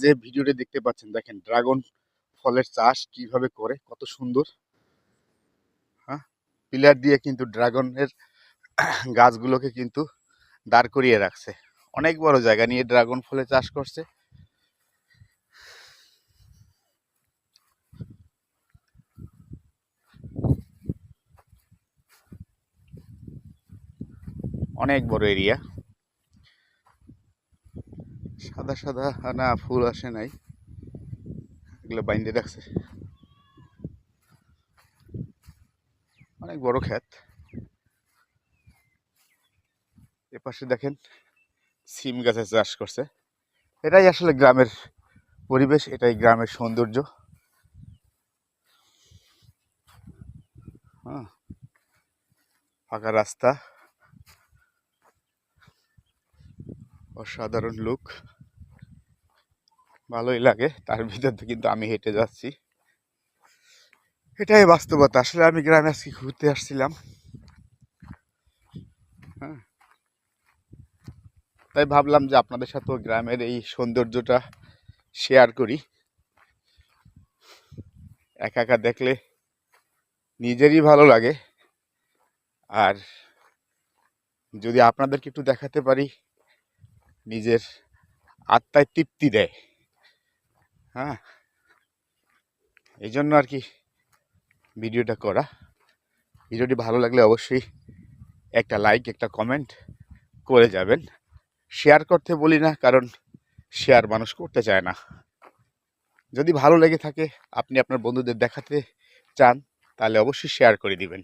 যে ভিডিওটি দেখতে পাচ্ছেন, দেখেন ড্রাগন ফলের চাষ কিভাবে করে, কত সুন্দর। হ্যাঁ, পিলার দিয়ে কিন্তু ড্রাগনের গাছগুলোকে কিন্তু দাঁড় করিয়ে রাখছে। অনেক বড় জায়গা নিয়ে ড্রাগন ফলের চাষ করছে। অনেক বড় এরিয়া। সাদা সাদা না, ফুল আসে নাই, এগুলো বাইন্দে রাখছে। অনেক বড় ক্ষেত। এপাশে দেখেন সিম গাছের চাষ করছে। এটাই আসলে গ্রামের পরিবেশ, এটাই গ্রামের সৌন্দর্য। হ্যাঁ, ফাঁকা রাস্তা, অসাধারণ লুক, ভালোই লাগে। তার ভিতর দিয়ে কিন্তু আমি হেঁটে যাচ্ছি। এটাই বাস্তবতা। আসলে আমি গ্রামে আজকে ঘুরতে আসছিলাম। হ্যাঁ, তাই ভাবলাম যে আপনাদের সাথেও গ্রামের এই সৌন্দর্যটা শেয়ার করি। একা একা দেখলে নিজেরই ভালো লাগে, আর যদি আপনাদেরকে একটু দেখাতে পারি, নিজের আত্মায় তৃপ্তি দেয়। হ্যাঁ, এই জন্য আর কি ভিডিওটা করা। ভিডিওটি ভালো লাগলে অবশ্যই একটা লাইক, একটা কমেন্ট করে যাবেন। শেয়ার করতে বলি না, কারণ শেয়ার মানুষ করতে চায় না। যদি ভালো লেগে থাকে, আপনি আপনার বন্ধুদের দেখাতে চান, তাহলে অবশ্যই শেয়ার করে দিবেন।